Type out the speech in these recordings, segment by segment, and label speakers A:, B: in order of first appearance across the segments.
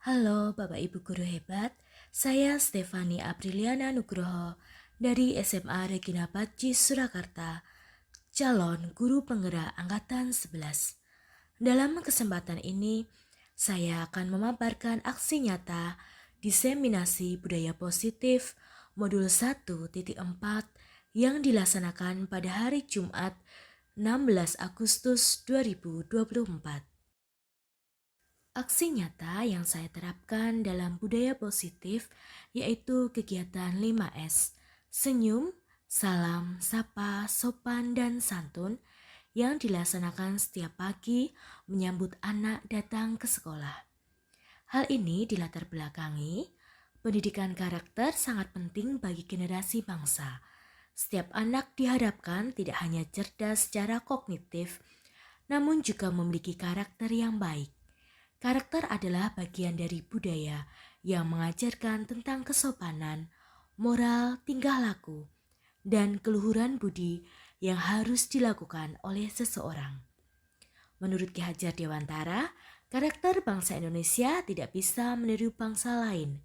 A: Halo Bapak Ibu Guru hebat, saya Stefani Apriliana Nugroho dari SMA Regina Pacis Surakarta, calon guru penggerak Angkatan 11. Dalam kesempatan ini, saya akan memaparkan aksi nyata diseminasi budaya positif modul 1.4 yang dilaksanakan pada hari Jumat 16 Agustus 2024. Aksi nyata yang saya terapkan dalam budaya positif yaitu kegiatan 5S, senyum, salam, sapa, sopan, dan santun yang dilaksanakan setiap pagi menyambut anak datang ke sekolah. Hal ini dilatar belakangi, pendidikan karakter sangat penting bagi generasi bangsa. Setiap anak diharapkan tidak hanya cerdas secara kognitif, namun juga memiliki karakter yang baik. Karakter adalah bagian dari budaya yang mengajarkan tentang kesopanan, moral, tingkah laku, dan keluhuran budi yang harus dilakukan oleh seseorang. Menurut Ki Hajar Dewantara, karakter bangsa Indonesia tidak bisa meniru bangsa lain,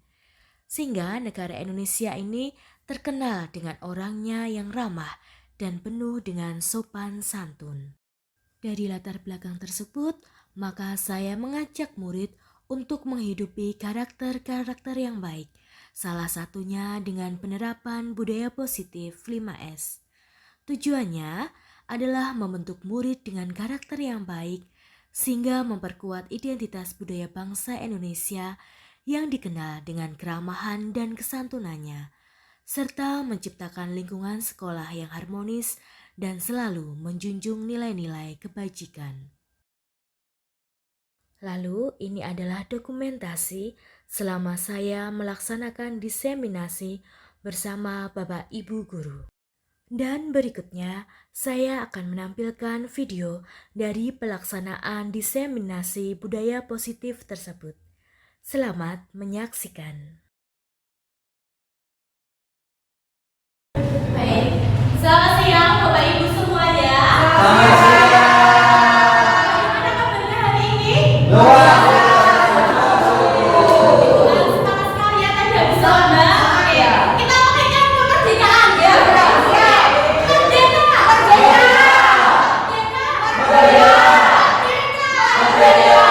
A: sehingga negara Indonesia ini terkenal dengan orangnya yang ramah dan penuh dengan sopan santun. Dari latar belakang tersebut, maka saya mengajak murid untuk menghidupi karakter-karakter yang baik, salah satunya dengan penerapan budaya positif 5S. Tujuannya adalah membentuk murid dengan karakter yang baik, sehingga memperkuat identitas budaya bangsa Indonesia yang dikenal dengan keramahan dan kesantunannya, serta menciptakan lingkungan sekolah yang harmonis dan selalu menjunjung nilai-nilai kebajikan. Lalu ini adalah dokumentasi selama saya melaksanakan diseminasi bersama Bapak Ibu Guru. Dan berikutnya saya akan menampilkan video dari pelaksanaan diseminasi budaya positif tersebut. Selamat menyaksikan.
B: Baik, selamat siang Bapak Ibu semuanya.
C: Selamat siang.
B: Bagaimana kabarnya hari ini?
C: Luar
B: Dengan semangat sekali ya, tadi habis lomba. Oke, kita pakaikan kemerdekaan ya. Oke, merdeka. Merdeka.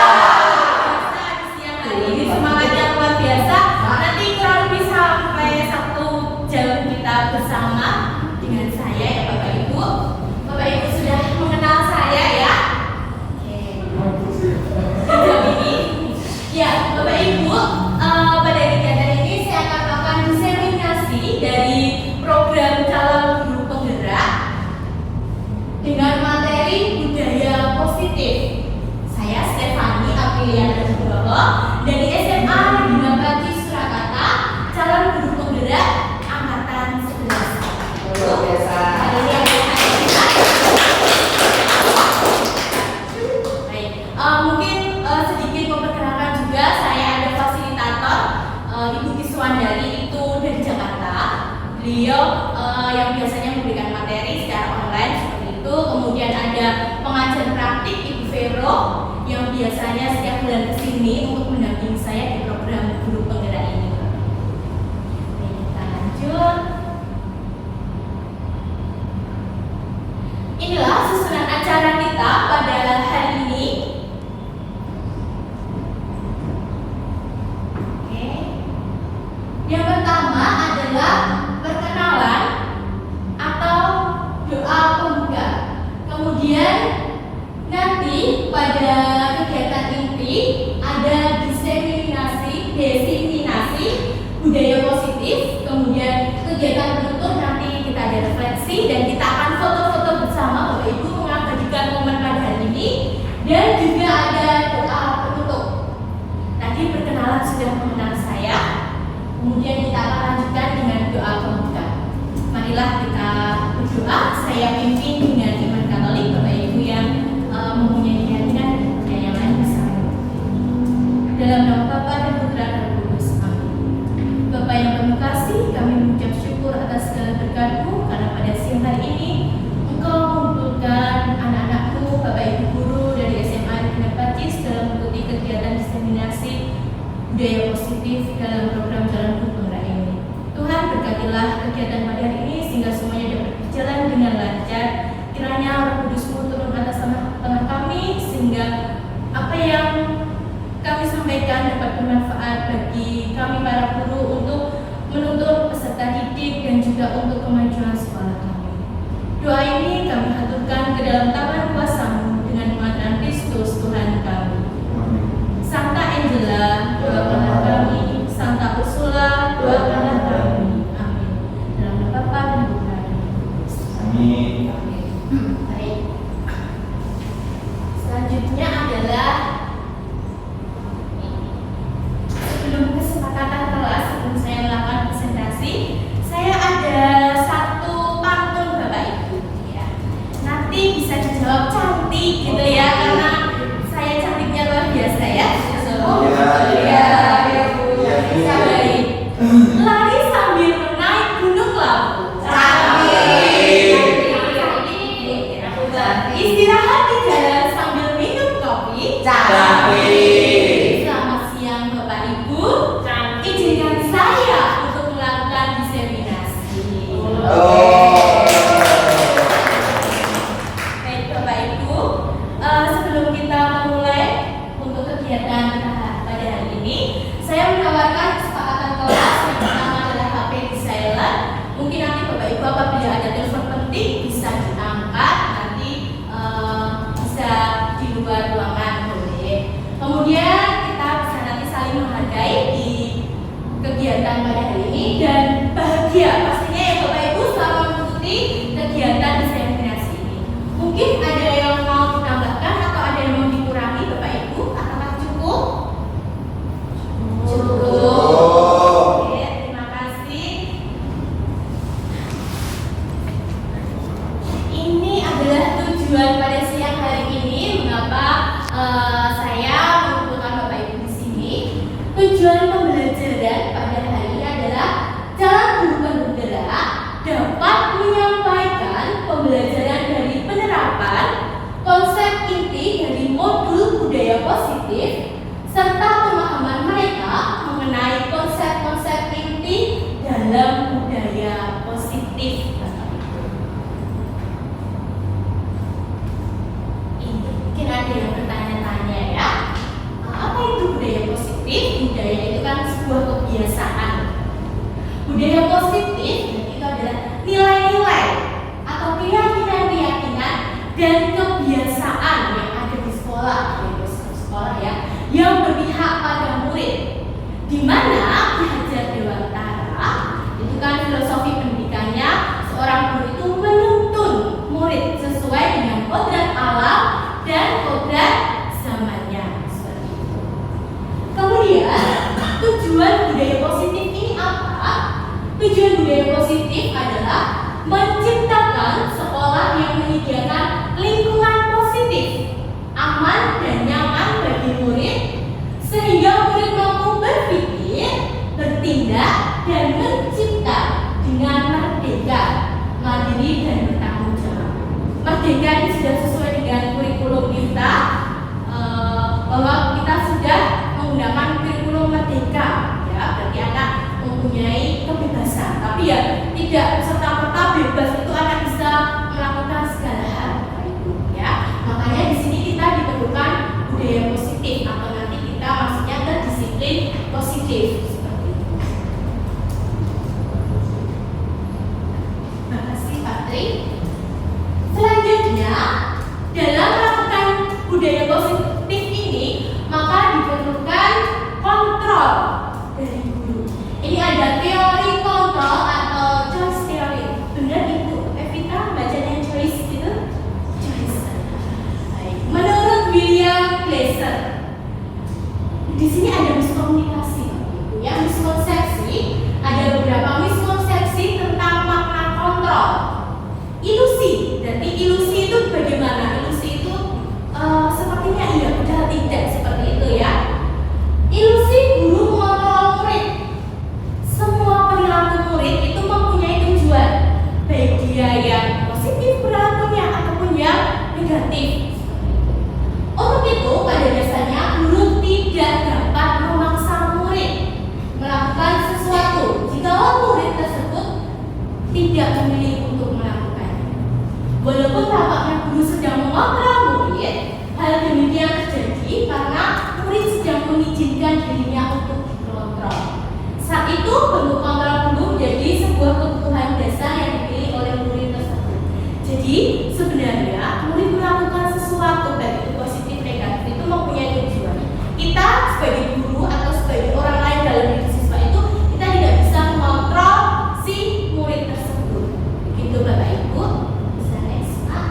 B: Nah, di siang hari ini semangatnya luar biasa. Nanti kurang lebih sampai 1 jam kita bersama dengan saya ya Bapak Ibu. Bapak Ibu sudah mengenal saya ya. Oke. Jam ini, ya Bapak Ibu, pada kegiatan ini saya akan melakukan diseminasi dari program calon guru penggerak dengan materi budaya positif. Saya Stefani Apriliana Nugroho dari SMA Regina Pacis Surakarta, calon guru penggerak Angkatan 11.
C: Luar biasa.
B: Hari ini ada kita. Baik, mungkin sedikit memperkenalkan juga, saya ada fasilitator Ibu Kiswandari itu dari Jakarta. Beliau yang biasanya memberikan materi secara online seperti itu. Kemudian ada pengajar praktik Ibu Vero yang biasanya setiap bulan kesini untuk mendampingi saya di program guru penggerak ini. Baik, kita lanjut. Inilah susunan acara kita pada hari ini. Oke. Yang pertama adalah perkenalan atau doa pembuka. Kemudian nanti pada kegiatan inti ada diseminasi budaya positif. Kemudian kegiatan penutup nanti kita ada refleksi dan kita akan foto-foto bersama Bapak Ibu mengabadikan momen pada hari ini, dan juga ada doa penutup. Tadi perkenalan sudah mengenal saya, kemudian kita akan lanjutkan dengan doa pembuka. Marilah kita berdoa. Saya pimpin dengan iman Katolik. Bapak Ibu yang mempunyai keyakinan dan yang lain bisa. Dalam nama Bapa dan Putra dan Roh Kudus. Amin. Bapak yang penuh kasih, kami mengucap syukur atas segala berkat-Mu karena pada siang hari ini Engkau mengumpulkan anak-anak-Mu, Bapak Ibu guru dari SMA Regina Pacis dalam mengikuti kegiatan diseminasi budaya positif dalam program Jalan Bumi Penggerak ini. Tuhan berkatilah kegiatan pada hari ini sehingga semuanya dapat berjalan dengan lancar. Kiranya Roh Kudus-Mu turun atas tengah kami sehingga apa yang kami sampaikan dapat bermanfaat bagi kami para guru untuk menuntut peserta didik dan juga untuk kemajuan sekolah kami. Doa ini kami haturkan ke dalam tangan kuasa-Mu dengan kematian Kristus Tuhan kami. Santa Angela, doakanlah kami. Santa Ursula, doakanlah kami. Amin. Dalam nama Bapa dan Putra dan Roh Kudus.
C: Amin.
B: Baik. Selanjutnya adalah sebelum kesepakatan kelas, sebelum saya melakukan presentasi, saya ada satu pantun Bapak Ibu. Ya. Nanti bisa dijawab cantik gitu ya, karena saya cantiknya luar biasa ya. Ya, Bu. Bisa baik. Lari sambil menaik gunung Lawu. Istirahat di jalan sambil minum kopi. Selamat siang Bapak Ibu. Izinkan saya untuk melakukan diseminasi. Baik Bapak Ibu, sebelum kita memulai untuk kegiatan kita pada hari ini, saya menawarkan kesepakatan kelas. Yang pertama adalah HP di silent. Mungkin nanti Bapak Ibu apabila ada telepon penting bisa diangkat, nanti bisa di luar ruangan boleh. Kemudian kita bisa nanti saling menghargai di kegiatan pada hari ini dan bahagia pastinya ya Bapak Ibu selama mengikuti kegiatan diseminasi ini. Mungkin ada yang mau ditambahkan atau ada yang mau dikurangi Bapak Ibu? Apakah cukup? Cukup. Oke, terima kasih. Ini adalah tujuan pada siang hari ini. Mengapa saya mengumpulkan Bapak Ibu di sini? Tujuan pembelajaran pada hari ini adalah Jalan Bumi Penggerak dapat menyampaikan pembelajaran dari penerapan konsep inti dari modul budaya positif serta pemahaman mereka mengenai konsep-konsep inti dalam budaya positif. Ini mungkin ada yang bertanya-tanya ya, apa itu budaya positif? Budaya itu kan sebuah kebiasaan. Budaya positif itu adalah nilai-nilai atau keyakinan-keyakinan dan kebiasaan yang ada di sekolah, ya, yang berpihak pada murid. Di mana Ki Hajar Dewantara itu kan filosofi pendidikannya, seorang guru itu menuntun murid sesuai dengan kodrat alam dan kodrat zamannya. Seperti itu. Kemudian tujuan budaya positif ini apa? Tujuan budaya positif adalah menciptakan sekolah yang menyediakan lingkungan positif, aman dan nyaman bagi murid, sehingga murid mampu berpikir, bertindak, dan mencipta dengan merdeka, mandiri dan bertanggung jawab. Merdeka ini sudah sesuai dengan kurikulum kita, bahwa kita sudah menggunakan kurikulum merdeka, ya, berarti anak mempunyai kebebasan, tapi ya tidak serta-merta bebas itu anak bisa melakukan segala hal, ya. Makanya di sini kita diperlukan budaya positif atau nanti kita maksudnya ke disiplin positif seperti itu. Terima kasih Pak Tri. Selanjutnya dalam melakukan budaya positif ini maka diperlukan kontrol dari guru. Ini ada teori kontrol atau choice theory. Benar itu Evita bacanya choice gitu? Choice. Baik. Menurut William Glasser, di sini ada miskomunikasi, ya. dirinya untuk dikontrol. Saat itu bentuk kontrol belum menjadi sebuah kebutuhan dasar yang dipilih oleh murid tersebut. Jadi sebenarnya murid melakukan sesuatu baik itu positif negatif itu mempunyai tujuan. Kita sebagai guru atau sebagai orang lain dalam diri siswa itu kita tidak bisa mengontrol si murid tersebut. Begitu Bapak Ibu. Bisa next Pak.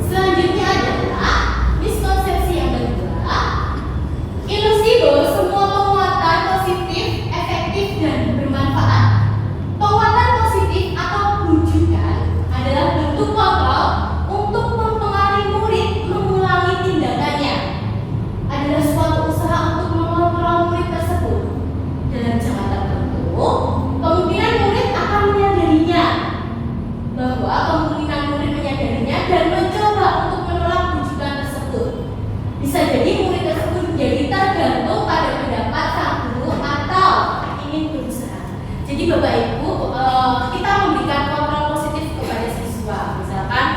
B: Selanjutnya adalah miskonsepsi yang kedua, ilusi bahwa semua penguatan positif, efektif dan bermanfaat. Penguatan positif atau bujukan adalah bentuk kontrol untuk mempengaruhi murid mengulangi tindakannya. Adalah suatu usaha untuk mengontrol murid tersebut. Dalam jangka tertentu, kemungkinan murid akan menyadarinya bahwa kemungkinan murid menyadarinya dan mencoba untuk menolak bujukan tersebut. Bisa jadi murid tersebut menjadi tergantung pada pendapat sang guru atau ingin berusaha. Jadi Bapak Ibu, kita memberikan kontrol positif kepada siswa. Misalkan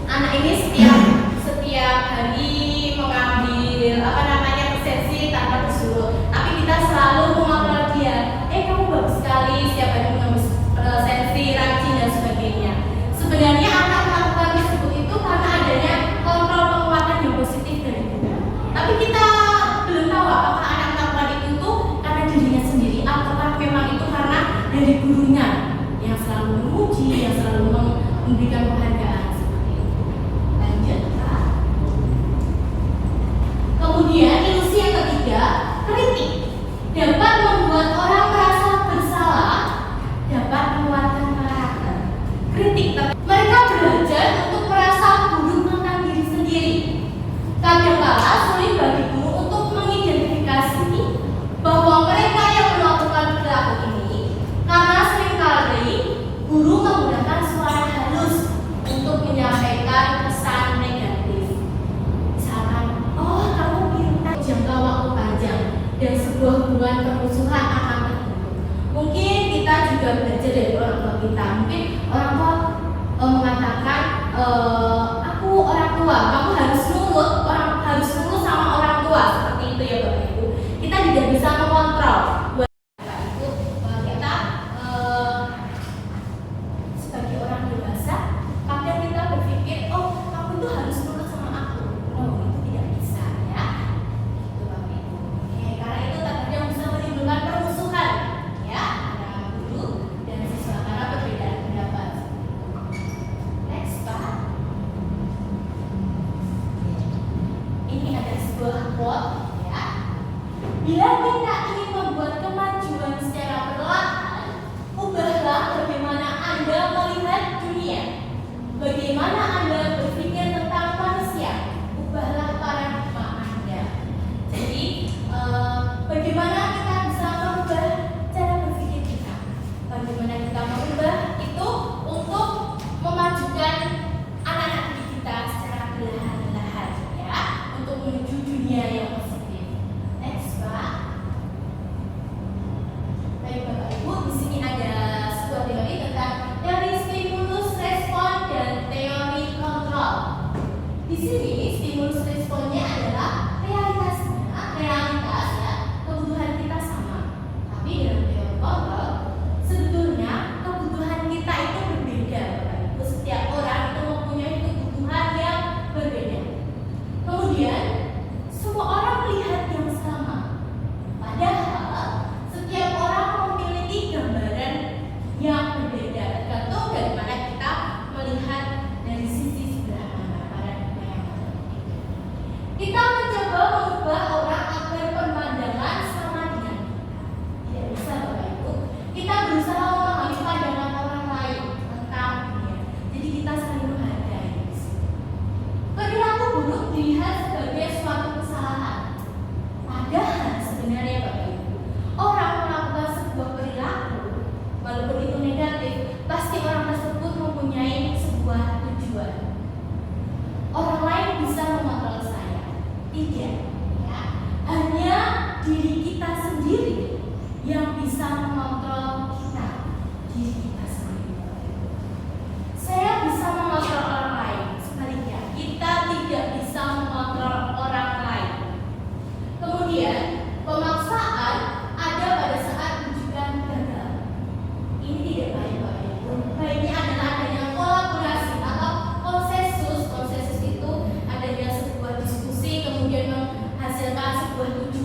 B: anak ini setiap hari mengambil presensi tanpa disuruh, tapi kita selalu mengontrol dia. Kamu bagus sekali setiap hari mengambil presensi, rajin dan sebagainya. Sebenarnya anak melakukan tersebut itu karena adanya kontrol penguatan yang positif dari kita. Tapi kita belum tahu apakah anak melakukan itu tuh karena dirinya sendiri ataukah memang itu karena dari gurunya yang selalu memuji, yang selalu memberikan penghargaan seperti itu. Lanjut Pak. Kemudian ilusi yang ketiga, kritik dapat membuat orang merasa bersalah, dapat menguatkan karakter. Kritik mereka belajar untuk merasa buruk tentang diri sendiri. Kadangkala sulit bagi guru untuk mengidentifikasi bahwa mereka yang melakukan perilaku ini karena seringkali guru menggunakan suara halus untuk menyampaikan pesan negatif. Misalkan, oh kamu pintar, jangka waktu panjang dan sebuah hubungan permusuhan akan terbentuk. Mungkin kita juga belajar dari orang tua kita. Mungkin orang tua mengatakan, aku orang tua, kamu harus nurut sama orang tua, seperti itu ya Bapak Ibu. Kita tidak bisa mengontrol. Bapak Ibu, kita sebagai orang dewasa, kadang kita berpikir, oh kamu itu harus nurut sama aku. Oh itu tidak bisa ya. Itu Bapak Ibu. Karena itu terkadang bisa menimbulkan permusuhan ya antara guru dan siswa karena perbedaan pendapat. Next Pak. Ini ada sebuah quote ya. Bila kita ingin membuat kemajuan secara perlahan, ubahlah bagaimana Anda melihat dunia, bagaimana Anda berpikir tentang manusia, ubahlah paradigma Anda. Jadi bagaimana kita bisa merubah cara berpikir kita, bagaimana kita merubah itu untuk memajukan anak-anak didik kita secara perlahan-lahan ya, untuk menuju dunia yang positif. Next Pak. Baik Bapak Ibu, di sini ada sebuah teori tentang teori stimulus respon dan teori kontrol. Di sini stimulus responnya adalah realitas ya, kebutuhan kita sama. Tapi dalam teori kontrol, sebetulnya kebutuhan kita itu berbeda Bapak Ibu. Setiap orang itu mempunyai kebutuhan yang berbeda. Kemudian semua orang melihat yang sama. Padahal setiap orang memiliki gambaran yang berbeda, tergantung dari mana kita melihat dari sisi sebelah mana paradigma yang ada. Kita mencoba mengubah orang agar pandangan sama dengan kita. Tidak bisa Bapak Ibu. Kita berusaha memahami pandangan orang lain tentang dunia. Jadi kita saling menghargai. Perilaku buruk dilihat sebagai suatu kesalahan. Padahal sebenarnya Bapak Ibu, orang melakukan sebuah perilaku, walaupun itu negatif, pasti orang tersebut mempunyai sebuah tujuan. Orang lain bisa mengontrol saya, tidak. Ya. Hanya diri kita sendiri yang bisa mengontrol kita, diri kita sendiri. Saya bisa mengontrol orang lain, sebaliknya kita tidak bisa mengontrol orang lain.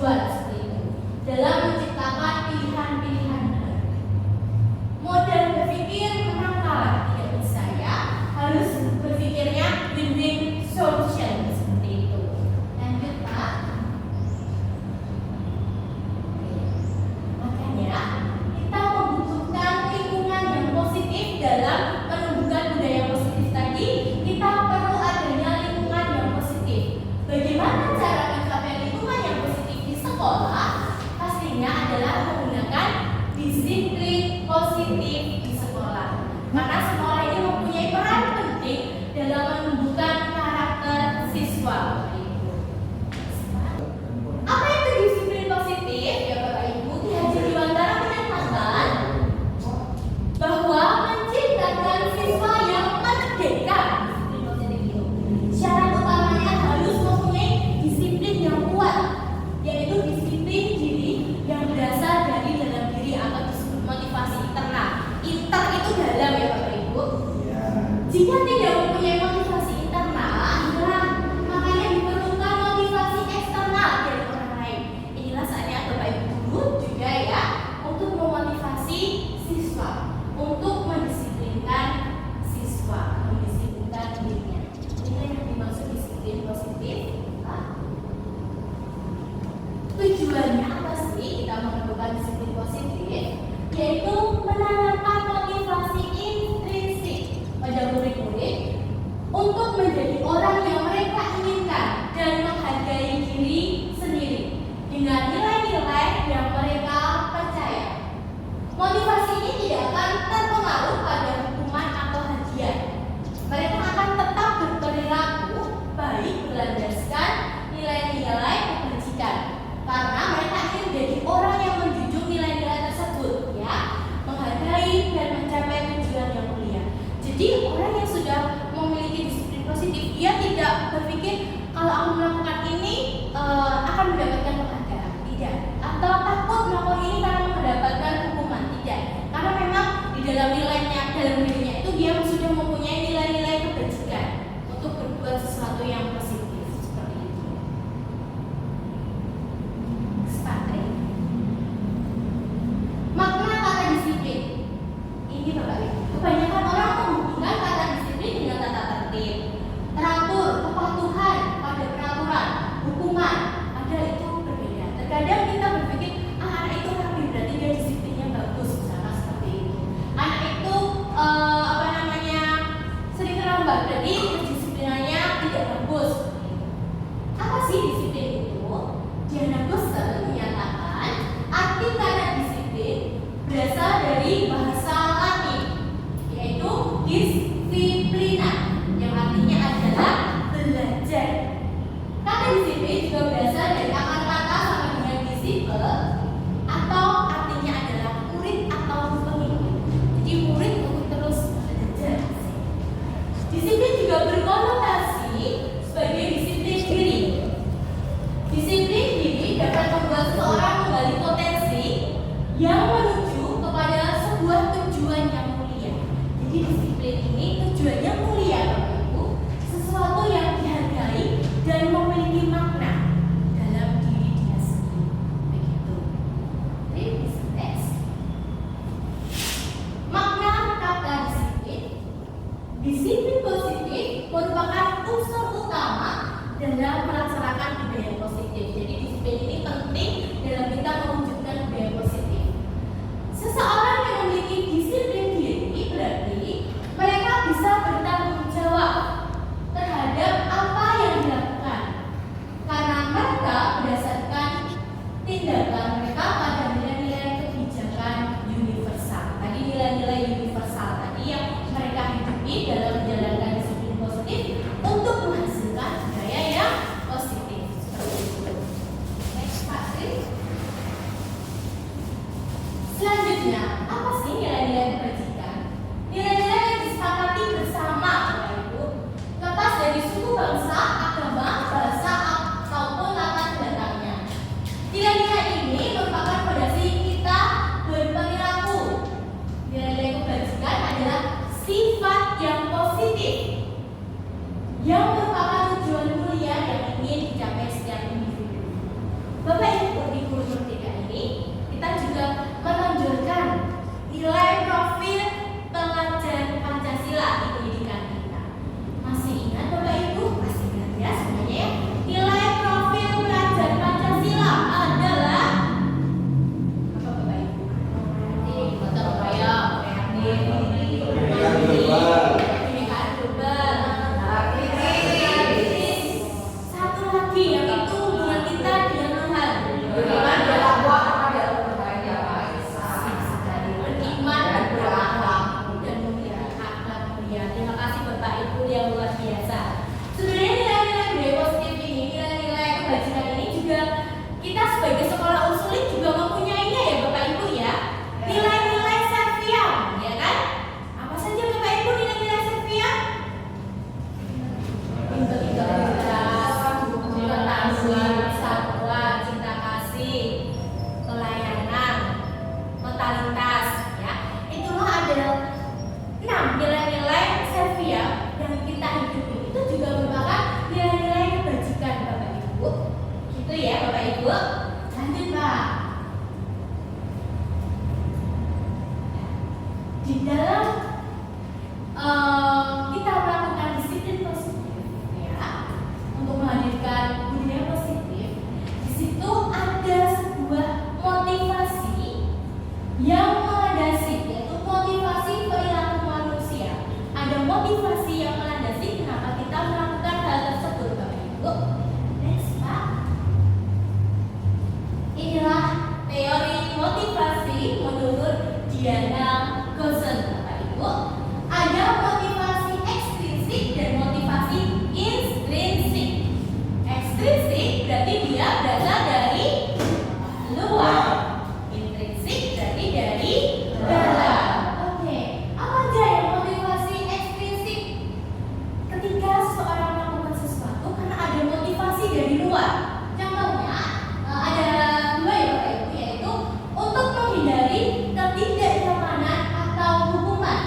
B: tujuan seperti itu dalam menciptakan pilihan-pilihan baru. Model berpikir menang kalah tidak bisa ya, harus berpikirnya win-win solution seperti itu. Lanjut Pak. Makanya kita membutuhkan lingkungan yang positif dalam menumbuhkan budaya positif tadi. Kita perlu adanya lingkungan yang positif. Bagaimana cara mencapai lingkungan yang positif di sekolah? Pastinya adalah menggunakan disiplin positif di sekolah. Karena sekolah ini mempunyai peran penting dalam menumbuhkan karakter siswa. Apa itu disiplin positif? Ya Bapak Ibu, Ki Haji Dewantara menyatakan bahwa menciptakan siswa yang merdeka. Disiplin positif itu syarat utamanya harus mempunyai disiplin yang kuat, yaitu disiplin diri yang berasal dari dalam diri atau disebut motivasi internal. Inter itu dalam ya Bapak Ibu. Jika tidak mempunyai motivasi internal, inilah makanya diperlukan motivasi eksternal dari orang lain. Inilah saatnya Bapak Ibu guru juga ya untuk memotivasi siswa, untuk mendisiplinkan siswa, mendisiplinkan dirinya. Inilah yang dimaksud disiplin positif. Tujuannya apa sih kita menentukan disiplin positif? Yaitu menanamkan motivasi intrinsik pada murid-murid untuk menjadi orang yang mereka inginkan dan menghargai diri sendiri dengan nilai-nilai yang mereka percaya. Motivasi ini tidak akan terpengaruh pada hukuman atau hadiah. Mereka akan tetap berperilaku baik berlandaskan nilai-nilai kebajikan, karena mereka ingin menjadi orang yang menjunjung nilai-nilai tersebut, ya, menghargai dan mencapai tujuan yang mulia. Jadi orang yang sudah memiliki disiplin positif, dia tidak berpikir kalau aku melakukan ini akan mendapatkan penghargaan, tidak, atau takut melakukan ini karena mendapatkan hukuman, tidak, karena memang di dalam nilainya, dalam dirinya itu dia sudah mempunyai nilai-nilai kebajikan untuk berbuat sesuatu yang positif seperti itu. Spatrik. Makna kata disiplin. Ini Bapak Ibu, kebanyakan orang menghubungkan kata disiplin dengan tata tertib, teratur, kepatuhan pada peraturan, hukuman. Ada itu berbeda. Terkadang kita berpikir, anak itu rapi berarti dia disiplinnya bagus, misalnya seperti itu. Anak itu sering terlambat berarti kedisiplinannya tidak bagus. Apa sih disiplin itu? Diana Gosel menyatakan arti kata disiplin berasal dari bahasa Latin, yaitu disiplina, yang artinya adalah belajar. Kata disiplin juga berasal dari akar kata sama dengan disipel, atau artinya adalah murid atau pengikut. Jadi murid untuk terus belajar. Disiplin juga berkonotasi sebagai disiplin diri. Disiplin diri dapat membuat seseorang menggali potensi yang menuju kepada sebuah tujuan yang mulia. Jadi disiplin ini tujuannya mulia, Bapak Ibu, sesuatu yang dihargai dan memiliki makna dalam diri dia sendiri. Begitu. Ini bisa tes. Makna kata disiplin. Disiplin positif merupakan unsur utama dalam melaksanakan budaya positif. Jadi disiplin ini penting dalam kita mewujudkan budaya positif. kita sebagai sekolah ursulik juga mempunyainya ya Bapak Ibu ya. Nilai-nilai Serviam, ya kan? Apa saja Bapak Ibu nilai-nilai Serviam? Integritas, pengetahuan, persatuan, cinta kasih, pelayanan, totalitas, ya. Itulah ada 6 nilai-nilai Serviam yang kita hidupi. Itu juga merupakan nilai-nilai kebajikan Bapak Ibu. Gitu ya Bapak Ibu. Lanjut Pak. Di dalam kita melakukan disiplin positif, ya, untuk menghadirkan budaya positif, di situ ada sebuah motivasi yang melandasi, yaitu motivasi perilaku manusia. Ada motivasi yang melandasi kenapa kita melakukan hal tersebut, Bapak Ibu. Next, Pak. Inilah teori motivasi menurut Diana Gosen, Bapak Ibu. Ada motivasi ekstrinsik dan motivasi intrinsik. Ekstrinsik berarti dia berasal dari luar. Intrinsik berarti dari dalam. Oke, apa aja yang motivasi ekstrinsik? Ketika seseorang melakukan sesuatu karena ada motivasi dari luar. Contohnya ada 2 ya Bapak Ibu, yaitu untuk menghindari ketidaknyamanan atau hukuman.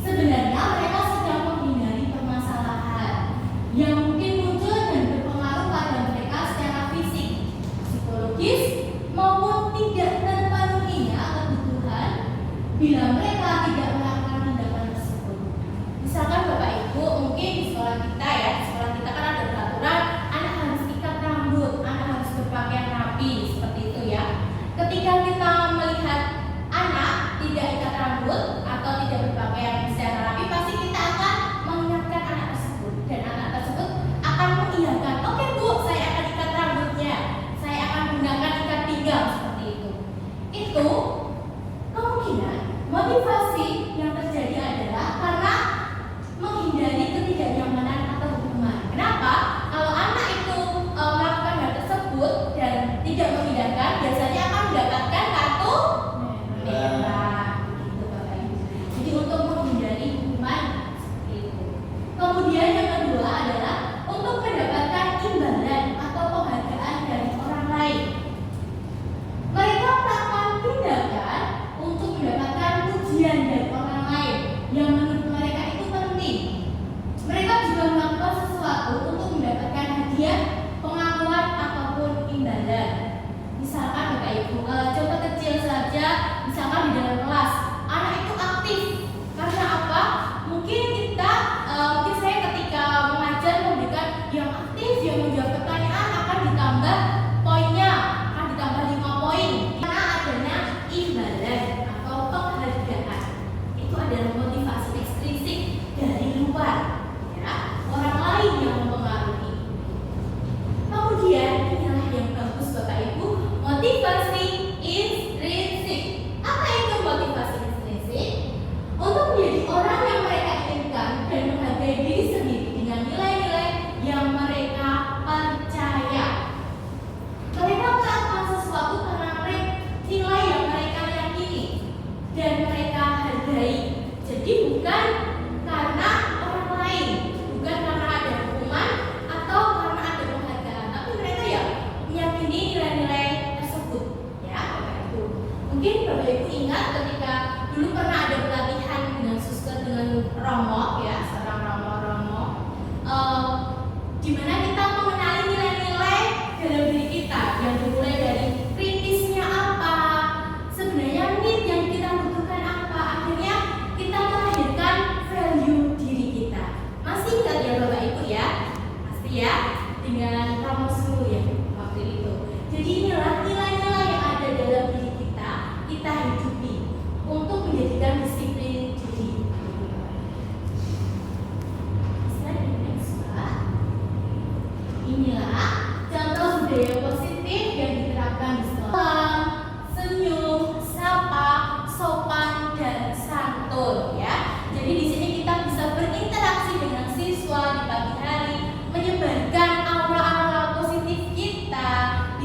B: Sebenarnya mereka sedang menghindari permasalahan yang mungkin muncul dan berpengaruh pada mereka secara fisik, psikologis, maupun tidak terpenuhinya kebutuhan bila mereka tidak melakukan tindakan tersebut. Misalkan Bapak Ibu, mungkin di sekolah kita ya, di sekolah kita kan ada peraturan anak harus ikat rambut, anak harus berpakaian rapi, seperti itu ya. Ketika kita melihat anak tidak ikat rambut atau tidak berpakaian secara rapi, pasti kita akan mengingatkan anak tersebut, dan anak tersebut akan mengiyakan, oke Bu, saya akan ikat rambutnya, saya akan menggunakan ikat pinggang, seperti itu. Itu kemungkinan motivasi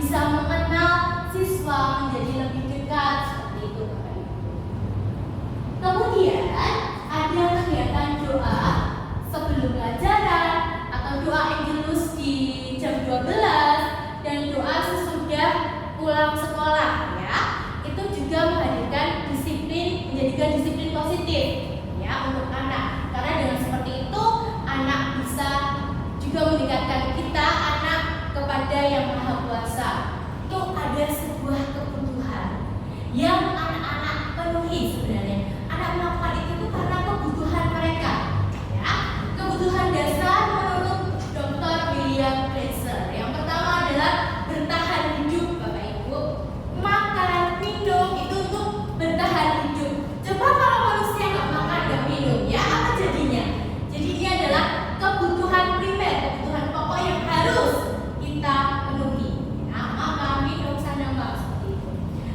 B: bisa mengenal siswa menjadi lebih dekat seperti itu Bapak Ibu. Kemudian ada kegiatan doa sebelum pelajaran atau doa Angelus di jam 12 dan doa sesudah pulang sekolah ya. Itu juga menghadirkan disiplin, menjadikan disiplin positif ya untuk anak. Karena dengan seperti itu anak bisa juga meningkatkan kita anak kepada Yang Maha Kuasa. Itu ada sebuah kebutuhan yang anak-anak penuhi sebenarnya. Anak melakukan itu karena kebutuhan mereka ya. Kebutuhan dasar menurut Dr. William Glasser. Yang pertama adalah bertahan hidup Bapak Ibu. Makan, minum itu untuk bertahan hidup. Coba kalau manusia nggak makan nggak minum ya apa jadinya? Jadi ini adalah kebutuhan primer, kebutuhan pokok yang harus kita penuhi. Nah, makan, minum, sandang, seperti itu.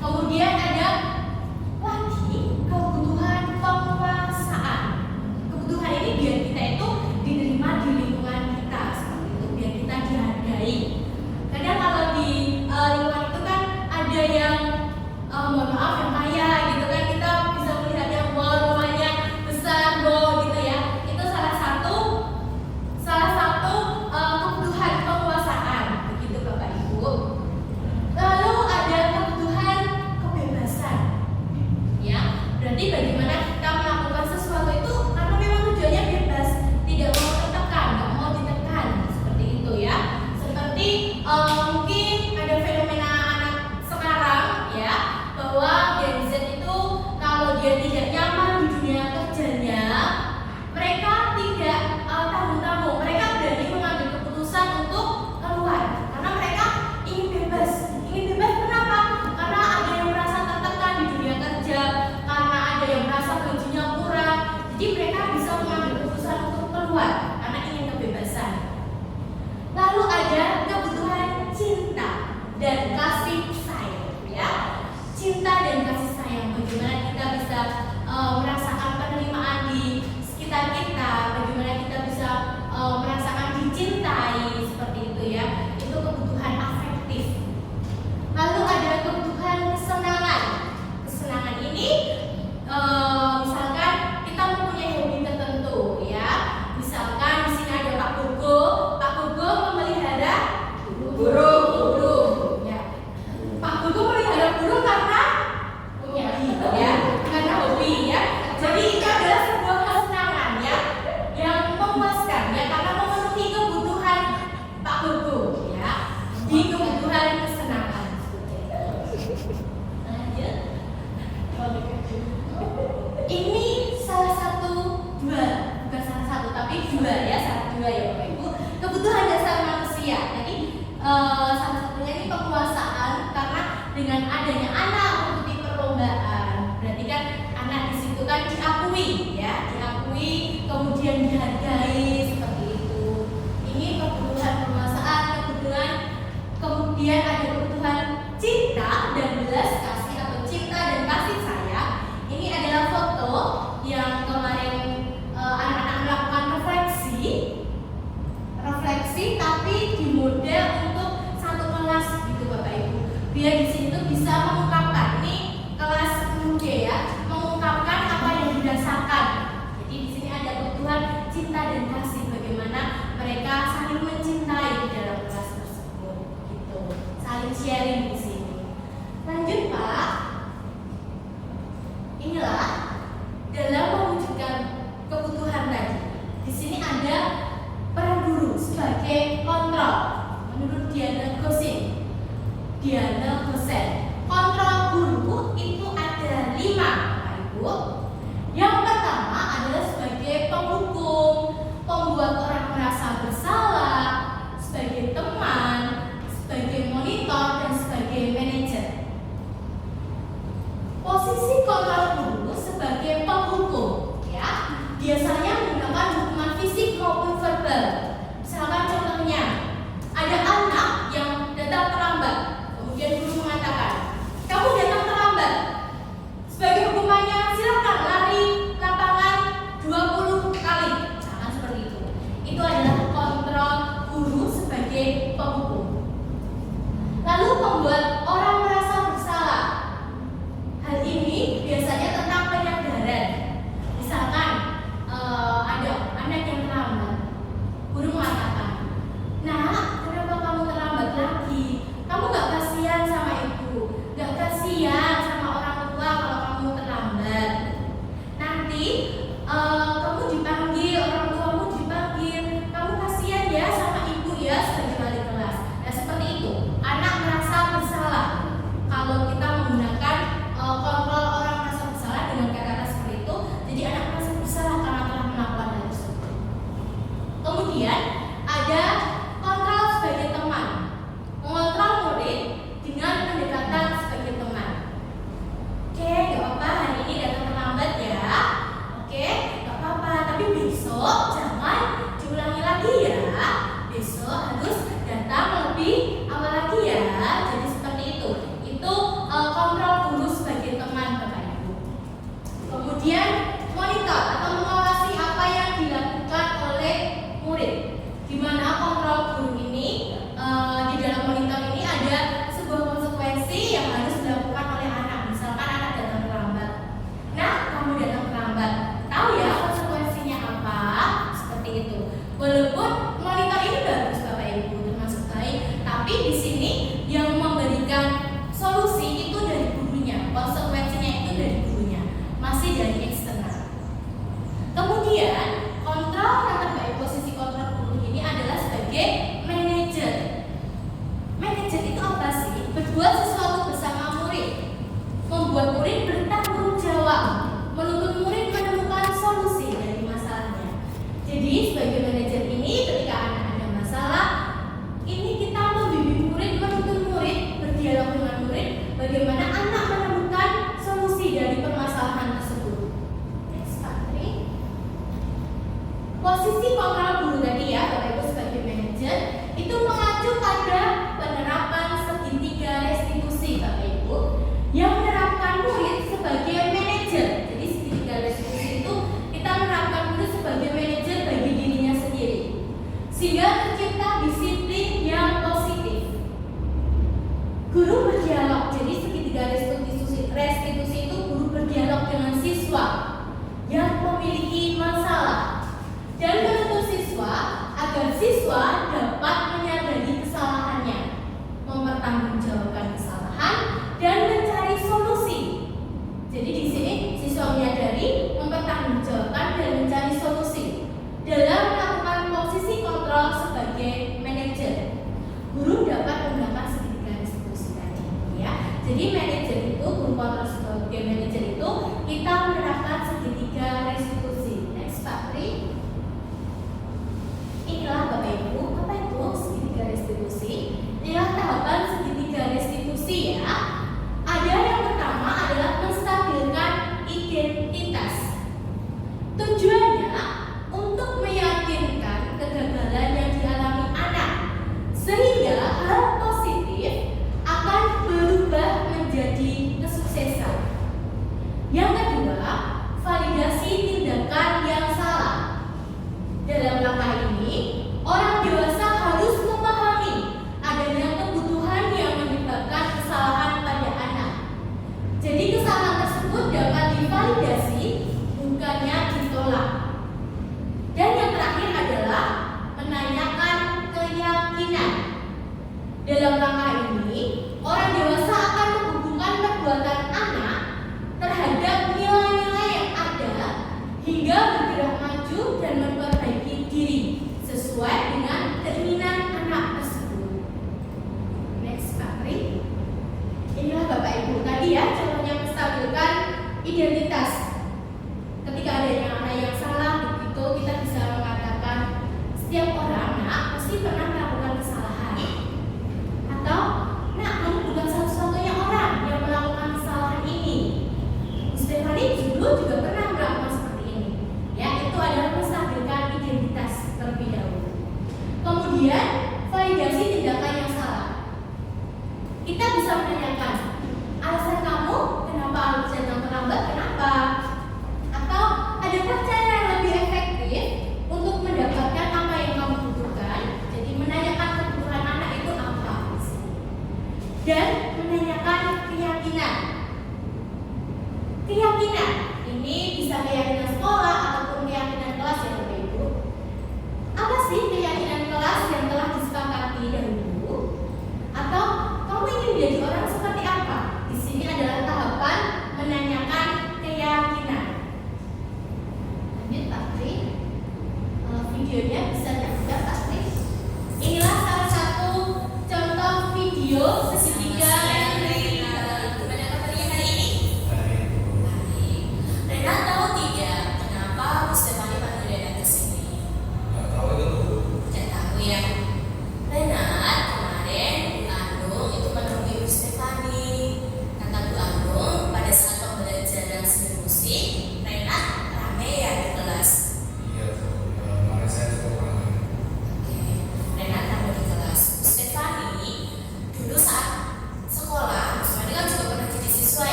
B: Kemudian ada lagi kebutuhan penguasaan. Kebutuhan ini biar kita itu diterima di lingkungan kita seperti itu, biar kita dihargai. Kadang kalau di lingkungan itu kan ada yang mohon maaf yang kaya gitu kan, kita bisa melihat yang wow rumahnya besar wow gitu ya. Itu salah satu kebutuhan penguasaan begitu Bapak Ibu. Lalu ada kebutuhan kebebasan. Ya, berarti bagaimana kita melakukan sesuatu itu karena memang tujuannya bebas, tidak mau tertekan, nggak mau ditekan seperti itu ya. Seperti mungkin ada fenomena anak sekarang ya, bahwa Gen Z itu kalau dia tidak nyaman di dunia kerjanya, mereka tidak tanggung-tanggung, mereka berani mengambil keputusan untuk keluar karena mereka ingin bebas. Ingin bebas kenapa? Karena ada yang merasa tertekan di dunia kerja, karena ada yang merasa gajinya kurang, jadi mereka bisa mengambil keputusan untuk keluar karena ingin kebebasan. Lalu ada kebutuhan cinta dan kasih sayang ya. Cinta dan kasih sayang, bagaimana kita bisa merasakan penerimaan di sekitar kita, bagaimana kita bisa merasakan dicintai seperti itu ya. Itu kebutuhan afektif. Lalu ada kebutuhan kesenangan. Kesenangan ini misalkan kita mempunyai hobi tertentu ya. Misalkan di sini ada Pak Gogo. Pak Gogo memelihara burung ya. Pak Gogo memelihara burung karena punya hobi ya, karena hobi ya. Jadi itu adalah sebuah kesenangan ya, yang memuaskan ya, karena memenuhi kebutuhan Pak Gogo ya, di kebutuhan kesenangan. Lanjut. Ini salah satu bukan salah satu tapi dua ya Bapak Ibu, kebutuhan dasar manusia. Jadi salah satunya ini penguasaan, karena dengan adanya anak mengikuti perlombaan, berarti kan anak di situ kan diakui ya, diakui kemudian dihargai seperti itu. Ini kebutuhan penguasaan, kemudian ada kebutuhan cinta dan belas kasih atau cinta dan kasih sayang. Ini adalah foto yang kemarin anak-anak melakukan refleksi tapi di model untuk satu kelas gitu Bapak Ibu. Biar di sini tuh bisa mengungkapkan, ini kelas 10D ya, mengungkapkan apa yang dirasakan. Jadi di sini ada kebutuhan cinta dan kasih, bagaimana mereka saling mencintai di dalam kelas tersebut gitu. Saling sharing di sini. Lanjut Pak. Inilah dalam mewujudkan kebutuhan tadi. Di sini ada peran guru sebagai kontrol. Menurut Diana Gosen, kontrol guru itu ada 5, Bapak Ibu. Yang pertama adalah sebagai penghukum, pembuat orang merasa bersalah, sebagai teman, sebagai monitor, dan sebagai manajer. Posisi kontrol guru sebagai penghukum, ya, biasanya menggunakan hukuman fisik maupun verbal. Misalkan contohnya, ada anak yang datang terlambat, kemudian guru mengatakan, kamu datang terlambat. Sebagai hukumannya silakan lari lapangan 20 kali. berbuat sesuatu bersama murid, membuat murid bertanggung jawab, menuntun murid menemukan solusi dari masalahnya. Jadi sebagai manajer ini ketika anak ada masalah, ini kita membimbing murid, menuntun murid, berdialog dengan murid, bagaimana anak menemukan solusi dari permasalahan tersebut. Next, Pak Tri. Posisi kontrol guru tadi ya, Bapak Ibu sebagai manajer, itu mengacu pada penerapan segitiga restitusi, Bapak Ibu, yang menerapkan murid sebagai manajer. Jadi segitiga restitusi itu kita menerapkan murid sebagai manajer bagi dirinya sendiri, sehingga tercipta disiplin yang positif. Guru berdialog, jadi segitiga restitusi itu guru berdialog dengan siswa yang memiliki masalah dan menuntun siswa agar siswa dapat menyadari kesalahannya, mempertanggungjawabkan kesalahan dan mencari solusi. Jadi di sini siswa menyadari, mempertanggungjawabkan dan mencari solusi dalam melakukan posisi kontrol sebagai manajer. Guru dapat menggunakan segitiga restitusi tadi, ya. Jadi manajer itu, guru kontrol sebagai manajer itu kita menerapkan segitiga restitusi. Next, Pak Tri. Inilah Bapak Ibu, apa itu segitiga restitusi? Inilah tahapan segitiga restitusi ya. Ada yang pertama adalah menstabilkan identitas. Tujuannya untuk meyakinkan kegagalan yang dialami anak, sehingga hal positif akan berubah menjadi kesuksesan. Yang kedua, validasi tindakan yang salah. Dalam langkah ini, orang dewasa harus memahami adanya kebutuhan yang menyebabkan kesalahan pada anak. Jadi kesalahan tersebut dapat divalidasi, bukannya ditolak. Dan yang terakhir adalah menanyakan keyakinan. Dalam langkah ini, orang dewasa akan menghubungkan perbuatan anak terhadap nilai-nilai yang ada hingga bergerak maju dan memperbaiki diri sesuai dengan keinginan anak tersebut. Next, Pak Pri. Inilah Bapak Ibu tadi ya contohnya menstabilkan identitas. Ketika adanya anak yang salah, begitu kita bisa mengatakan setiap orang pasti pernah melakukan kesalahan. Atau, kamu bukan satu-satunya orang yang melakukan kesalahan ini. Stefani dulu juga pernah melakukan seperti ini. Ya, itu adalah menstabilkan identitas terlebih dahulu. Kemudian, validasi tindakan yang salah. Kita bisa menanyakan, alasan kamu kenapa harus datang terlambat? Kenapa? Atau adakah cara yang lebih efektif untuk mendapatkan apa yang kamu butuhkan? Jadi menanyakan kebutuhan anak itu apa? Dan menanyakan keyakinan. Keyakinan ini bisa keyakinan sekolah ataupun keyakinan kelas ya Bapak Ibu. Apa sih keyakinan kelas yang telah disepakati dahulu? Atau kamu ingin menjadi orang seperti apa? Di sini adalah tahapan menanyakan keyakinan. Lanjut Pak Tri. Videonya bisa dibuka Pak Tri. Inilah salah satu contoh video segitiga Rena tahu tidak kenapa Bu Stefani panggil Rena ke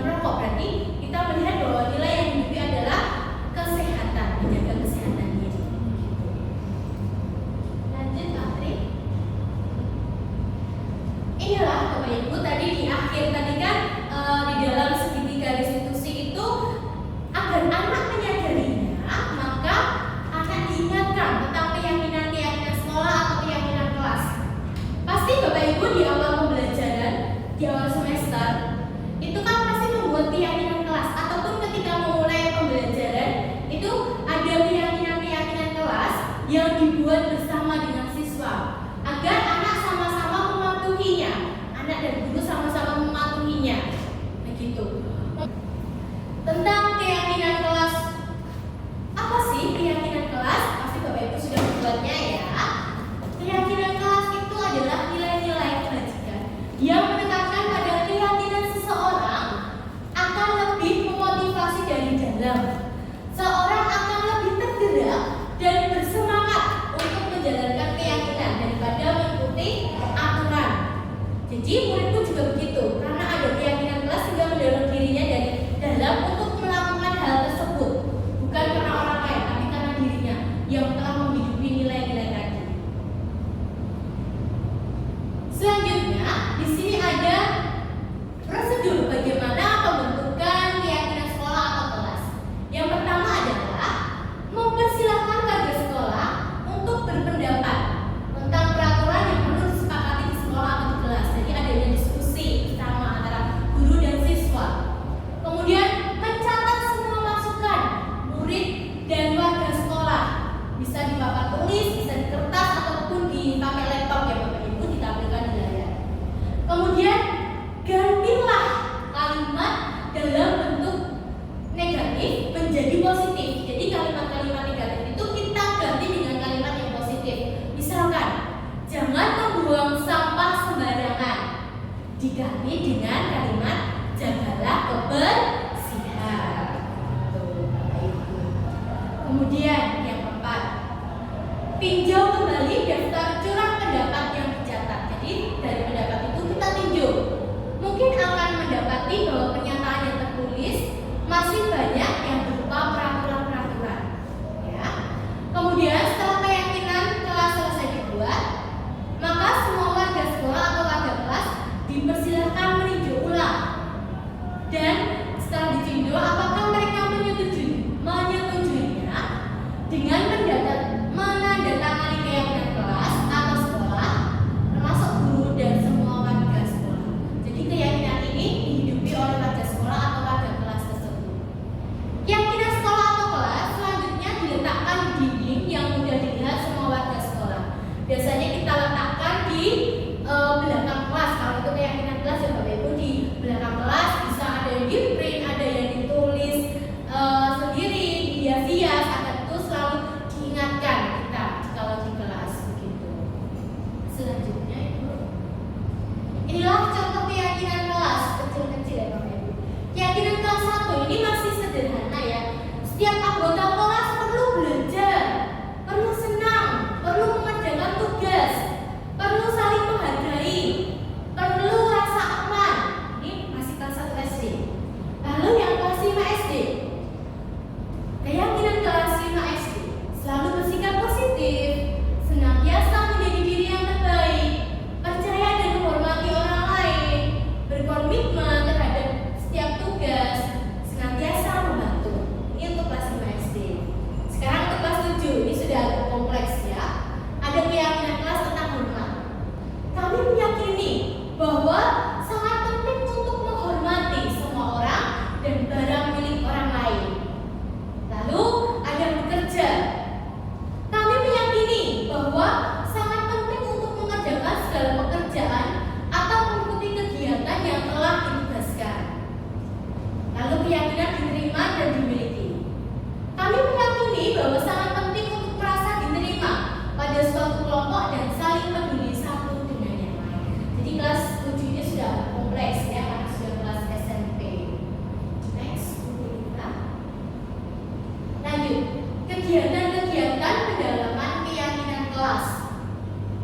B: merokok. Berarti kita melihat bahwa nilai yang dihidupi adalah kesehatan, menjaga kesehatan diri. Lanjut, Patri. Inilah Bapak Ibu tadi di akhir tadi kan di dalam segitiga restitusi itu agar anak menyadarinya, maka akan diingatkan tentang keyakinan sekolah atau keyakinan kelas. Pasti Bapak Ibu di awal pembelajaran, di awal semester itu kan pasti membuat keyakinan kelas, ataupun ketika memulai pembelajaran itu ada keyakinan kelas yang dibuat bersama dengan siswa agar anak sama-sama mematuhinya, anak dan guru sama-sama mematuhinya, begitu. Tentang keyakinan kelas, apa sih keyakinan kelas? Pasti Bapak Ibu sudah membuatnya ya. Keyakinan kelas itu adalah nilai-nilai kebajikan yang menekankan pada keyakinan seseorang akan lebih memotivasi dari dalam. Seorang akan lebih tergerak dan bersemangat untuk menjalankan keyakinan daripada mengikuti aturan. Jadi murid pun juga begitu, karena ada keyakinan kelas sehingga mendorong dirinya dari dalam untuk melakukan hal tersebut, bukan karena orang lain, tapi karena dirinya yang telah menghidupi nilai-nilai tadi. Selanjutnya, di sini ada prosedur bagaimana pembentukan keyakinan sekolah atau kelas. Yang pertama adalah mempersilahkan warga sekolah untuk berpendapat tentang peraturan yang perlu disepakati di sekolah atau di kelas. Jadi adanya diskusi bersama antara guru dan siswa. Kemudian mencatat semua masukan murid dan warga sekolah, bisa di papan tulis, bisa di kertas ataupun dipakai laptop ya Bapak Ibu, ditampilkan di layar. Kemudian gantilah kalimat dalam bentuk negatif menjadi positif. Jadi kalimat-kalimat negatif itu kita ganti dengan kalimat yang positif. Misalkan, jangan membuang sampah sembarangan, diganti dengan kalimat jagalah kebersihan. Tuh, Bapak Ibu. Kemudian yang keempat, tinjau kembali daftar curah pendapat yang dicatat. Jadi dari pendapat itu kita tinjau. Mungkin akan mendapati bahwa pernyataan yang tertulis masih banyak yang berupa peraturan-peraturan. Ya. Kemudian setelah keyakinan kelas selesai dibuat, maka semua warga sekolah atau warga kelas dipersilahkan meninjau ulang. Dan setelah ditinjau, apakah mereka menyetujuinya dengan menandatangani keyakinan kelas atau sekolah, termasuk guru dan semua warga sekolah. Jadi keyakinan ini dihidupi oleh warga sekolah atau warga kelas tersebut. Keyakinan sekolah atau kelas selanjutnya diletakkan di dinding yang mudah dilihat semua warga sekolah. Biasanya kita letakkan di belakang kelas. Kalau itu keyakinan kelas ya Bapak Ibu, di belakang kelas bisa ada yang di print, ada yang ditulis sendiri, dihias-hias, agar itu selalu diingatkan kita kalau di kelas begitu. Selanjutnya Ibu, inilah contoh keyakinan kelas kecil-kecil ya Bapak Ibu. Keyakinan kelas 1 ini masih sederhana ya. Setiap anggota kelas perlu belajar, perlu senang, perlu mengerjakan tugas, perlu saling menghargai, perlu rasa aman. Ini masih kelas 1 SD. Lalu yang kelas 5 SD, keyakinan kelas 5 SD selalu bersikap positif, senantiasa menjadi diri yang terbaik, percaya dan menghormati orang lain, berkomitmen terhadap setiap tugas, senantiasa membantu. Ini untuk kelas 5 SD. Sekarang untuk kelas 7, ini sudah agak kompleks ya. Ada keyakinan kelas tentang hormat. Kami meyakini bahwa sangat penting untuk menghormati semua orang dan barang milik orang lain. Lalu ada bekerja. Kami meyakini bahwa sangat penting untuk mengerjakan segala pekerjaan atau mengikuti kegiatan yang telah ditugaskan. Lalu keyakinan diterima dan dimiliki. Kami meyakini bahwa sangat penting untuk merasa diterima pada suatu kelompok dan saling peduli satu dengan yang lain. Jadi kelas 7 ini sudah kompleks ya, karena sudah kelas SMP. Next, kita lanjut. Kegiatan-kegiatan pendalaman keyakinan kelas.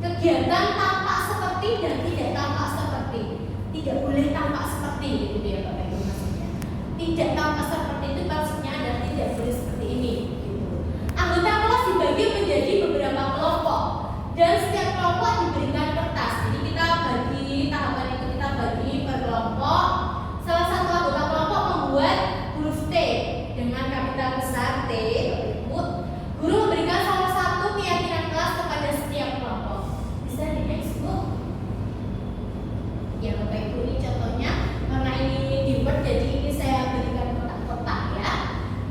B: Kegiatan tampak seperti dan tidak tampak seperti. Tidak boleh tampak seperti, gitu ya Bapak Ibu maksudnya. tidak tampak seperti itu maksudnya adalah tidak boleh seperti ini. Gitu. Anggota kelas dibagi menjadi beberapa kelompok dan setiap kelompok diberikan kertas. Jadi kita bagi tahapan itu kita bagi per kelompok. Salah satu anggota kelompok membuat huruf T dengan kapital besar T. Guru memberikan salah satu keyakinan kelas kepada setiap kelompok. Bisa di next Bu? Ya Bapak Ibu, ini contohnya karena ini di Word jadi ini saya berikan kotak-kotak ya.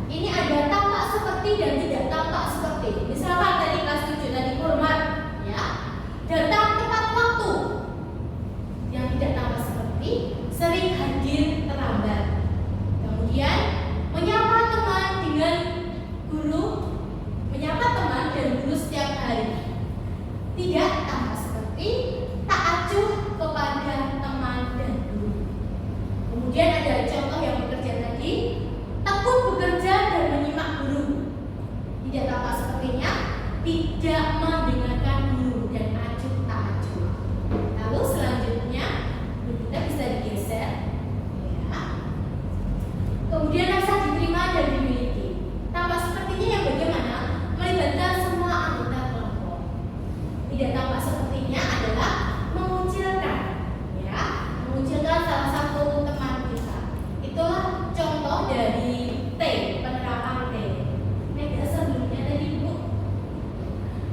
B: Ini ada tampak seperti dan tidak tampak seperti. Misalkan tadi kelas 7 tadi hormat ya. Datang tepat waktu. Yang tidak tampak seperti sering hadir terlambat. Kemudian menyapa teman dengan guru, menyapa teman dan guru setiap hari. Tidak tampak seperti tak acuh kepada teman dan guru. Kemudian ada contoh yang bekerja tadi, tekun bekerja dan menyimak guru. Tidak tampak sepertinya tidak mendengarkan guru dan acuh tak acuh. Lalu selanjutnya kita bisa digeser ya. Kemudian rasa diterima dan dimiliki. Tampak sepertinya yang bagaimana? Melibatkan semua anggota kelompok. Tidak tampak sepertinya adalah mengucilkan ya, mengucilkan salah satu teman kita. Itulah contoh dari T, penerapan T. Ini ada sebelumnya tadi Bu.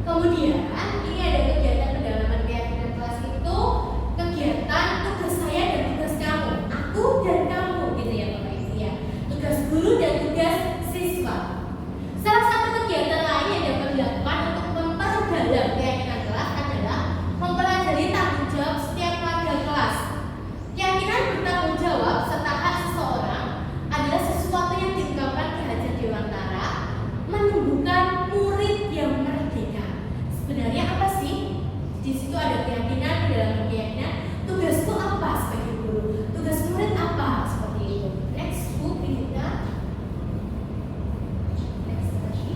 B: Kemudian ini ada kegiatan pendalaman keyakinan kelas itu kegiatan tugas saya dan tugas kamu, aku dan kamu gitu ya Bapak Ibu ya. Tugas guru dan tugas siswa. Salah satu kegiatan lain yang dapat dilakukan untuk memperdalam keyakinan kelas adalah mempelajari tanggung jawab setiap warga kelas. Keyakinan bertanggung jawab serta hak seseorang adalah sesuatu yang diungkapkan di Hajat Dewantara, menumbuhkan murid yang merdeka. Sebenarnya apa sih? Di situ ada keyakinan, dalam keyakinan. Tugasku apa sebagai guru? Tugas murid apa? Seperti itu. Next, Bu, kita. Next lagi.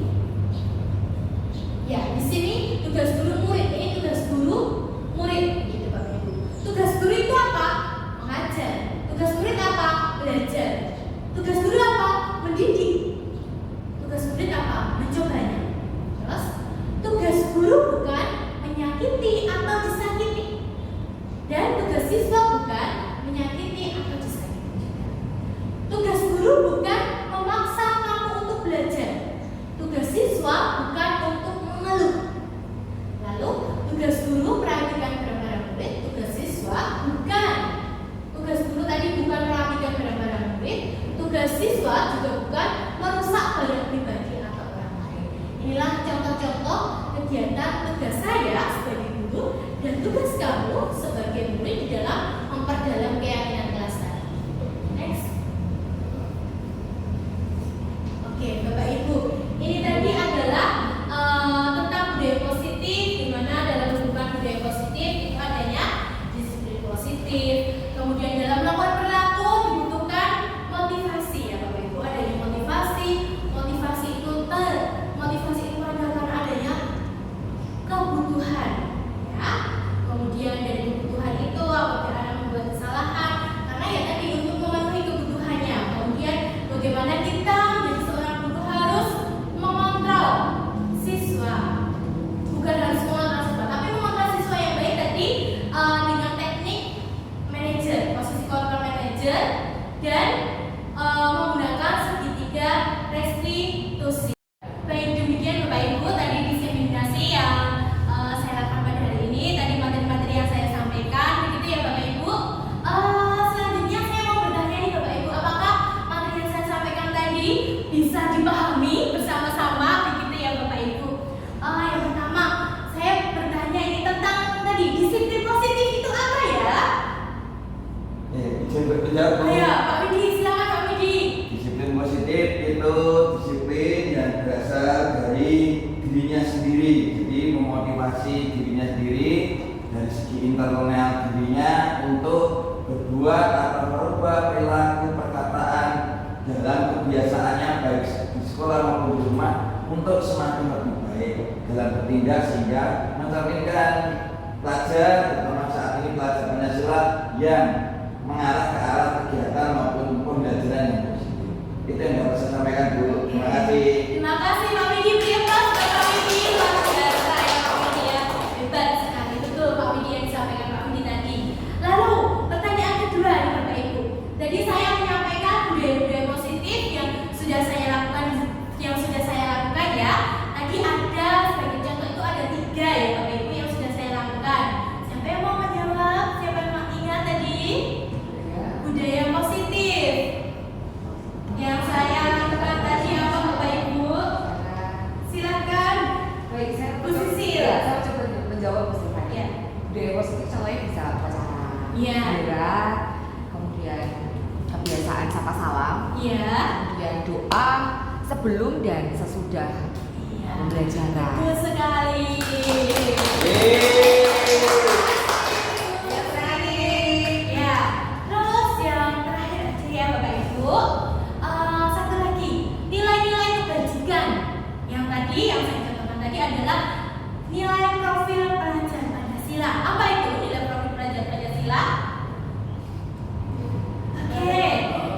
B: Ya, di sini tugas guru murid. Ini tugas guru murid, gitu Bapak Ibu. Tugas guru itu apa? Mengajar. Tugas murid apa? Belajar. Tugas guru apa? Mendidik. Tugas murid apa? Mencobanya. Terus, tugas guru bukan menyakiti atau disakiti. Dan tugas siswa bukan menyakiti atau disakiti juga. Tugas guru bukan memaksa kamu untuk belajar. Tugas siswa bukan untuk mengeluh. Lalu, tugas guru merapikan barang-barang murid, tugas siswa bukan. Tugas guru tadi bukan merapikan barang-barang murid, tugas siswa juga bukan merusak barang pribadi atau orang lain. Inilah contoh-contoh kegiatan tugas saya sebagai guru dan tugas kamu sebagai murid di dalam memperdalam keyakinan kelas tadi. Next. Oke, Bapak Ibu, ini tadi adalah tentang budaya positif, di mana dalam kehidupan budaya positif itu adanya disiplin positif. Kemudian dalam melakukan perilaku dibutuhkan motivasi ya Bapak Ibu, adanya motivasi. Motivasi itu adalah karena adanya kebutuhan ya. Kemudian dari kebutuhan itu apabila anak membuat kesalahan, karena ya tadi untuk memenuhi kebutuhannya. Kemudian bagaimana kita menjadi seorang guru harus mengontrol siswa, bukan harus mengontrol siswa, tapi mengontrol siswa yang baik tadi dengan teknik manajer, posisi kontrol manajer dan menggunakan segitiga restitusi. Baik, demikian Bapak Ibu tadi diseminasi yang saya lakukan pada hari ini. Tadi materi-materi yang saya sampaikan, begitu ya Bapak Ibu. Selanjutnya saya mau bertanya nih Bapak Ibu, apakah materi yang saya sampaikan tadi bisa dipahami bersama-sama, begitu ya Bapak Ibu? Yang pertama, saya bertanya ini tentang tadi disiplin positif itu apa ya?
C: Izin berbicara Bu.
B: Ayo Pak Widi, silakan Pak Widi.
C: Disiplin positif itu disiplin yang berasal dari dirinya sendiri, jadi memotivasi dirinya sendiri dari segi internal dirinya untuk berbuat atau merubah perilaku perkataan dalam kebiasaannya baik di sekolah maupun di rumah untuk semakin lebih baik dalam bertindak sehingga mencerminkan pelajar, terutama saat ini pelajar Pancasila yang mengarah ke arah kegiatan maupun pembelajaran yang positif.
D: sapa salam,
B: Iya.
D: kemudian doa sebelum dan sesudah
B: Iya.
D: pembelajaran.
B: Betul sekali. Ya, terus yang terakhir aja ya Bapak Ibu, satu lagi nilai-nilai kebajikan. Yang tadi yang saya contohkan tadi adalah nilai profil pelajar Pancasila. Apa itu nilai profil pelajar Pancasila? Oke,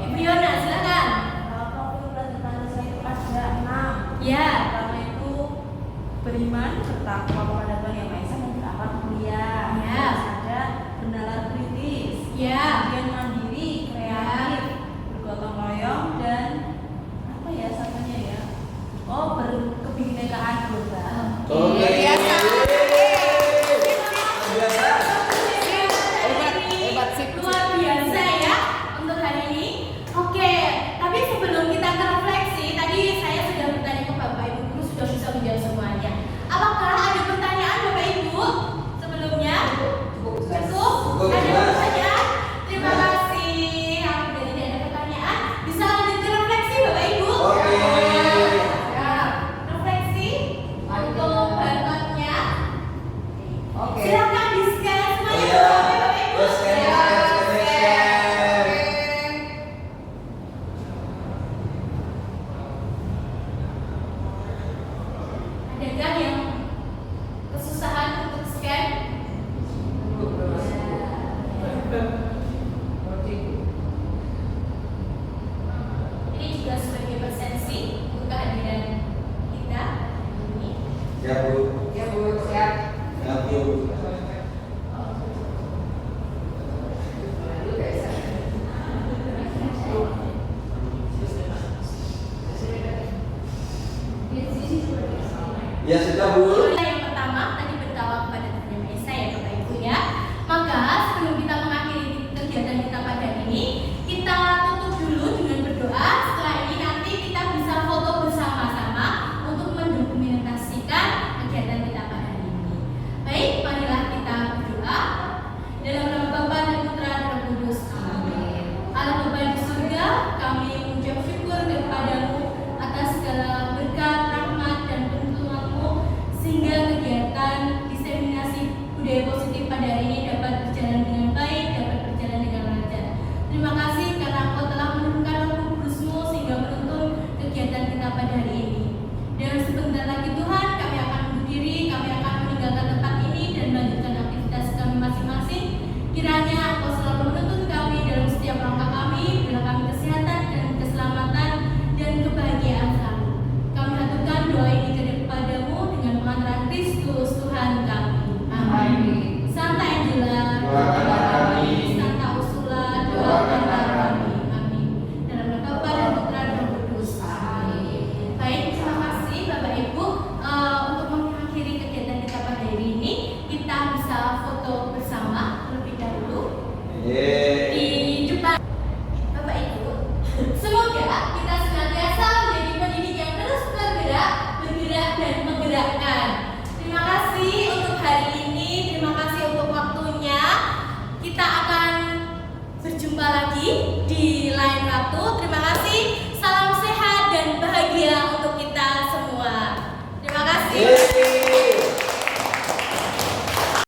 B: Ibu Yona silakan.
E: Profil pelajar Pancasila itu ada 6.
B: Ya.
E: Pertama itu beriman, bertakwa kepada Tuhan Yang Maha Esa dan beramal mulia.
B: Ya.
E: Terus ada bernalar kritis.
B: Ya.
E: Kemudian mandiri, kreatif, bergotong royong dan apa ya satunya ya? Oh, berkebinekaan global.
C: Oke.
D: Biasa.
C: Biasa.
D: Hebat sih.
B: Luar biasa ya untuk hari ini. Oke, tapi sebelum kita ke refleksi, tadi saya sudah bertanya ke Bapak Ibu guru, sudah bisa menjawab semuanya. Apakah ada pertanyaan Bapak Ibu sebelumnya? Cukup?
C: Cukup,
B: Ada
C: Mas.
B: pertanyaan? Terima kasih. Apabila tidak ada pertanyaan, bisa lanjut ke refleksi Bapak Ibu.
C: Oke.
B: Ya, refleksi untuk barcode-nya.
D: Oke.
B: Silakan di-scan semuanya
C: Iya.
B: Bapak Ibu.
C: Terus scan.
B: Adakah yang kesusahan untuk scan? Ini juga sebagai presensi untuk kehadiran kita hari ini.
C: Ya Bu.
D: Ya Bu, siap.
C: Ya Bu. Ya sudah Bu.
B: Yang pertama tadi bertawaf kepada Tuhan Yang Maha Esa ya Bapak Ibu ya. Maka sebelum kita mengakhiri kegiatan kita pada hari ini, kita tutup dulu dengan berdoa. Setelah ini nanti kita bisa foto bersama-sama untuk mendokumentasikan kegiatan kita pada hari ini. Baik, marilah kita berdoa. Dalam nama Bapa dan Putra dan Roh Kudus. Amin. Allah Bapa di surga, kami mengucap syukur kepadamu atas segala berkat, rahmat, dan pertolongan-Mu sehingga kegiatan diseminasi budaya positif pada hari ini dapat berjalan dengan baik, dapat berjalan dengan lancar. Terima kasih karena Engkau telah menurunkan Roh Kudus-Mu sehingga menuntun kegiatan kita pada hari ini. Dan sebentar lagi Tuhan, kami akan undur diri, kami akan meninggalkan tempat ini dan melanjutkan aktivitas kami masing-masing. Kiranya Engkau selalu menuntun kami dalam setiap langkah kami, berilah kami kesehatan dan keselamatan dan kebahagiaan selalu. Kami haturkan doa ini kepadamu dengan pengantaran Kristus Tuhan kami. Amin. Santa Angela,
C: Doakanlah kami.
B: Santa Ursula, doakanlah kami. Amin. Dalam nama Bapa dan Putra dan Roh Kudus. Amin. Baik, terima kasih Bapak Ibu. Untuk mengakhiri kegiatan kita pada hari ini, kita bisa foto bersama terlebih dahulu
C: Yeay.
B: di depan Bapak Ibu. Semoga kita senantiasa menjadi pendidik yang terus bergerak dan menggerakkan. Terima kasih untuk hari ini, terima kasih untuk waktunya. Kita akan berjumpa lagi di lain waktu. Terima kasih.